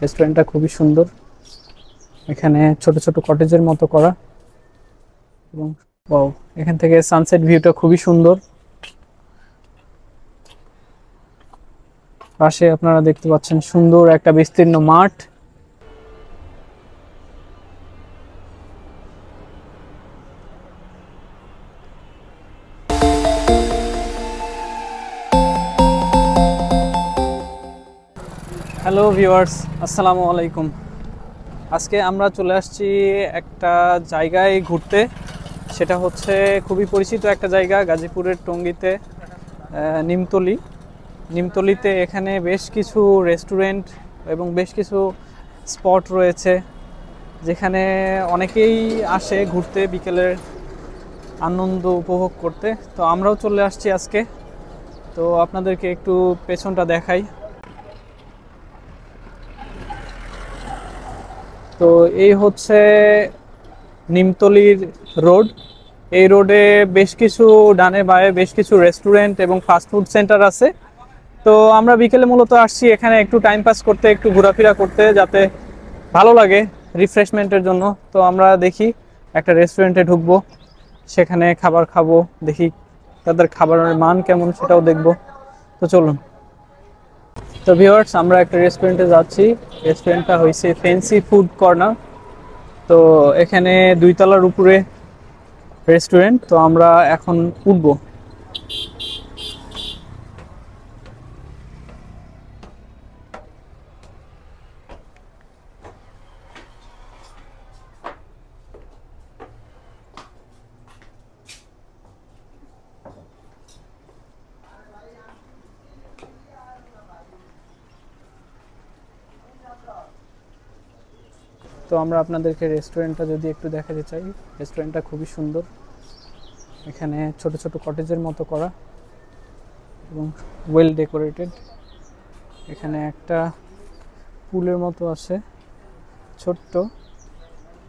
রেস্টুরেন্টটা খুবই সুন্দর। এখানে ছোট ছোট কটেজের মতো করা এবং ওয়াও, এখান থেকে সানসেট ভিউটা খুবই সুন্দর। পাশে আপনারা দেখতে পাচ্ছেন সুন্দর একটা বিস্তীর্ণ মাঠ। হ্যালো ভিউয়ার্স, আসসালামু আলাইকুম। আজকে আমরা চলে আসছি একটা জায়গায় ঘুরতে। সেটা হচ্ছে খুবই পরিচিত একটা জায়গা, গাজীপুরের টঙ্গীতে নিমতলি। নিমতলিতে এখানে বেশ কিছু রেস্টুরেন্ট এবং বেশ কিছু স্পট রয়েছে, যেখানে অনেকেই আসে ঘুরতে, বিকেলের আনন্দ উপভোগ করতে। তো আমরাও চলে আসছি আজকে। তো আপনাদেরকে একটু পেছনটা দেখাই। তো এই হচ্ছে নিমতলির রোড। এই রোডে বেশ কিছু ডানে বায়ে বেশ কিছু রেস্টুরেন্ট এবং ফাস্টফুড সেন্টার আছে। তো আমরা বিকেলে মূলত আসছি এখানে একটু টাইম পাস করতে, একটু ঘোরাফেরা করতে, যাতে ভালো লাগে রিফ্রেশমেন্টের জন্য। তো আমরা দেখি একটা রেস্টুরেন্টে ঢুকবো, সেখানে খাবার খাবো, দেখি তাদের খাবারের মান কেমন সেটাও দেখবো। তো চলুন। তো ভিউয়ার্স, আমরা একটা রেস্টুরেন্টে যাচ্ছি। রেস্টুরেন্টটা হয়েছে ফ্যান্সি ফুড কর্নার। তো এখানে 2 তলার উপরে রেস্টুরেন্ট। তো আমরা এখন উঠবো। তো আমরা আপনাদেরকে রেস্টুরেন্টটা যদি একটু দেখাতে চাই। রেস্টুরেন্টটা খুবই সুন্দর। এখানে ছোট ছোট কটেজের মতো করা এবং ওয়েল ডেকোরেটেড। এখানে একটা পুলের মতো আছে, ছোট্ট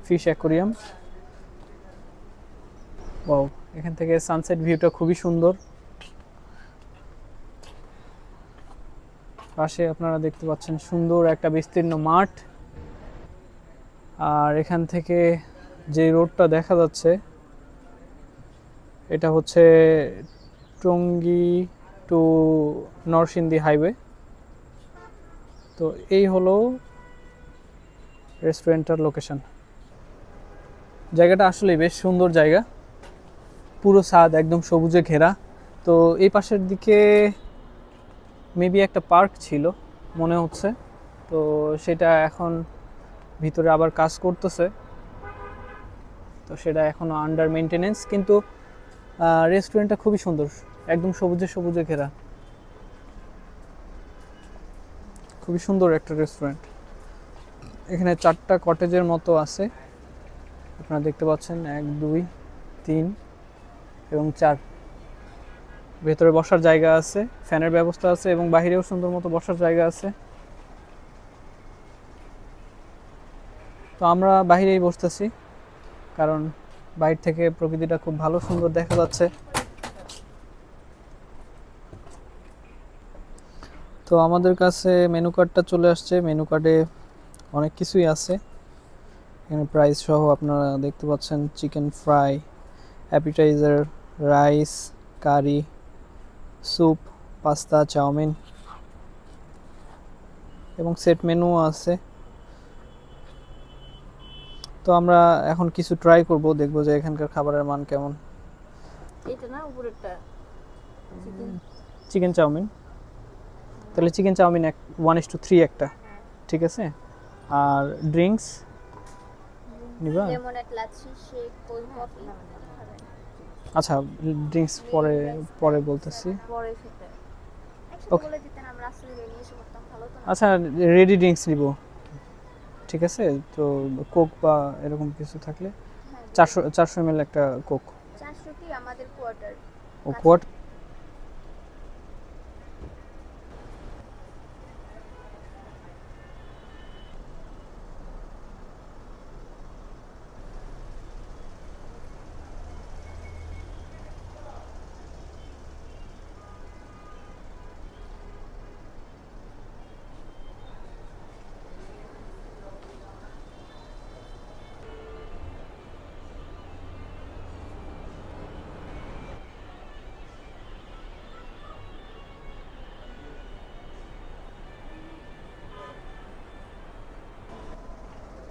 ফিশ অ্যাকোরিয়াম। ওয়াও, এখান থেকে সানসেট ভিউটা খুবই সুন্দর। পাশে আপনারা দেখতে পাচ্ছেন সুন্দর একটা বিস্তীর্ণ মাঠ। আর এখান থেকে যে রোডটা দেখা যাচ্ছে, এটা হচ্ছে টঙ্গী টু নরসিংদী হাইওয়ে। তো এই হলো রেস্টুরেন্টের লোকেশন। জায়গাটা আসলে বেশ সুন্দর জায়গা, পুরো ছাদ একদম সবুজে ঘেরা। তো এই পাশের দিকে মেবি একটা পার্ক ছিল মনে হচ্ছে। তো সেটা এখন ভিতরে আবার কাজ করতেছে, তো সেটা এখনো আন্ডার মেনটেনেন্স। কিন্তু রেস্টুরেন্টটা খুবই সুন্দর, একদম সবুজে সবুজে ঘেরা। খুবই সুন্দর একটা রেস্টুরেন্ট। এখানে 4টা কটেজের মতো আছে, আপনারা দেখতে পাচ্ছেন 1 2 3 এবং 4। ভেতরে বসার জায়গা আছে, ফ্যানের ব্যবস্থা আছে এবং বাইরেও সুন্দর মতো বসার জায়গা আছে। তো আমরা বাইরেই বসতেছি, কারণ বাইরে থেকে প্রকৃতিটা খুব ভালো সুন্দর দেখা যাচ্ছে। তো আমাদের কাছে মেনু কার্ডটা চলে আসছে। মেনু কার্ডে অনেক কিছুই আছে, এখানে প্রাইস সহ আপনারা দেখতে পাচ্ছেন। চিকেন ফ্রাই, অ্যাপিটাইজার, রাইস, কারি, স্যুপ, পাস্তা, চাউমিন এবং সেট মেনুও আছে। তো আমরা এখন কিছু ট্রাই করব, দেখব যে এখানকার খাবারের মান কেমন। এটা না উপরেরটা চিকেন চাউমিন, তাহলে চিকেন চাউমিন 1:3 একটা, ঠিক আছে। আর ড্রিঙ্কস নিবা? Lemonade, lassi, shake, cold coffee. আচ্ছা, ড্রিঙ্কস পরে পরে বলতেছি। পরে সেটা একসাথে ওকে, বলে দিতেন, আমরা আসলে নিয়ে এসে করতাম, ভালো তো না? আচ্ছা, রেডি ড্রিঙ্কস নিব, ঠিক আছে। তো কোক বা এরকম কিছু থাকলে। হ্যাঁ, 400 ml একটা কোক। 400 কি আমাদের কোয়ার্টার? ও কোয়াট।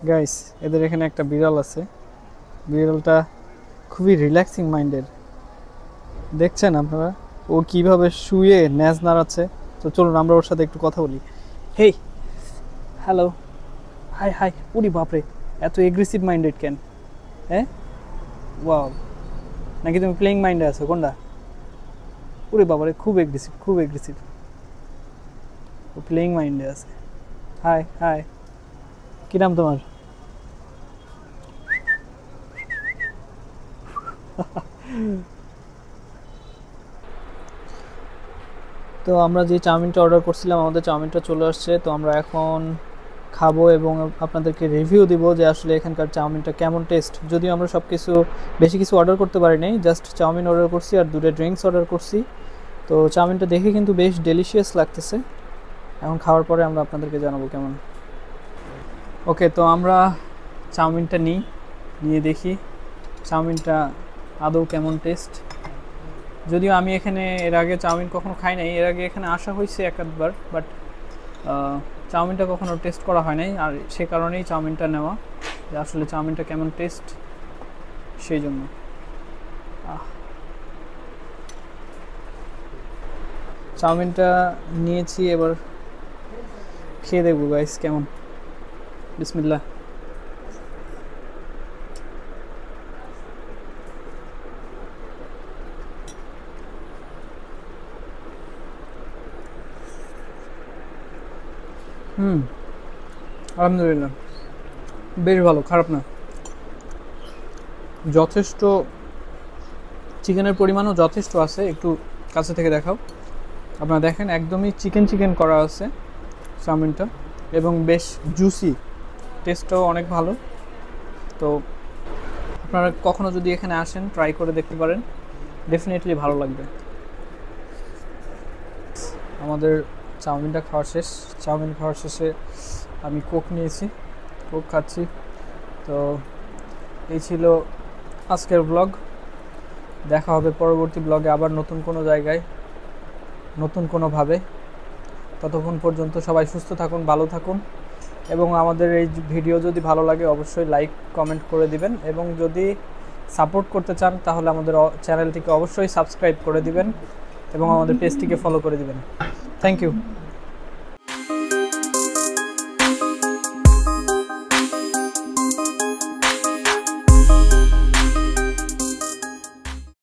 গাইস এদের এখানে একটা বিড়াল আছে, বিড়ালটা খুবই রিল্যাক্সিং মাইন্ডের, দেখছেন আপনারা ও কিভাবে শুয়ে ন্যাজ নাড়াচ্ছে। তো চলুন আমরা ওর সাথে একটু কথা বলি। হেই, হ্যালো, হাই হাই। উরি বাপরে, এত এগ্রেসিভ মাইন্ডেড কেন? হ্যাঁ, ওয়াও, নাকি তুমি প্লেইং মাইন্ডে আছো কোনটা? উরে বাবারে, খুব এগ্রেসিভ, খুব এগ্রেসিভ। ও প্লেইং মাইন্ডে আছে। হাই হাই, কী নাম তোমার? তো আমরা যে চাউমিনটা অর্ডার করছিলাম, আমাদের চাউমিনটা চলে আসছে। তো আমরা এখন খাবো এবং আপনাদেরকে রিভিউ দিব যে আসলে এখানকার চাউমিনটা কেমন টেস্ট। যদিও আমরা সব কিছু বেশি কিছু অর্ডার করতে পারি নাই, জাস্ট চাউমিন অর্ডার করছি আর 2টা ড্রিঙ্কস অর্ডার করছি। তো চাউমিনটা দেখে কিন্তু বেশ ডেলিশিয়াস লাগতেছে। এখন খাওয়ার পরে আমরা আপনাদেরকে জানাবো কেমন। ওকে, তো আমরা চাউমিনটা নিয়ে দেখি চাউমিনটা আদৌ কেমন টেস্ট। যদিও আমি এখানে এর আগে চাউমিন কখনো খাই নাই, এর আগে এখানে আসা হয়েছে এক আধবার, বাট চাউমিনটা কখনো টেস্ট করা হয় নাই, আর সে কারণেই চাউমিনটা নেওয়া, যে আসলে চাউমিনটা কেমন টেস্ট সেই জন্য। চাউমিনটা নিয়েছি, এবার খেয়ে দেখবো গাইস কেমন। বিসমিল্লাহ। আলহামদুলিল্লাহ, বেশ ভালো, খারাপ না। যথেষ্ট, চিকেনের পরিমাণও যথেষ্ট আছে। একটু কাছে থেকে দেখাও, আপনারা দেখেন একদমই চিকেন করা আছে চাউমিনটা, এবং বেশ জুসি, টেস্টটাও অনেক ভালো। তো আপনারা কখনো যদি এখানে আসেন ট্রাই করে দেখতে পারেন, ডেফিনেটলি ভালো লাগবে। আমাদের চাউমিনটা খাওয়া শেষ। চাউমিন খাওয়ার শেষে আমি কোক নিয়েছি, কোক খাচ্ছি। তো এই ছিল আজকের ব্লগ। দেখা হবে পরবর্তী ব্লগে আবার নতুন কোনো জায়গায়, নতুন কোনোভাবে। ততক্ষণ পর্যন্ত সবাই সুস্থ থাকুন, ভালো থাকুন, এবং আমাদের এই ভিডিও যদি ভালো লাগে অবশ্যই লাইক কমেন্ট করে দিবেন, এবং যদি সাপোর্ট করতে চান তাহলে আমাদের চ্যানেলটিকে অবশ্যই সাবস্ক্রাইব করে দিবেন এবং আমাদের পেজটিকে ফলো করে দিবেন। Thank you.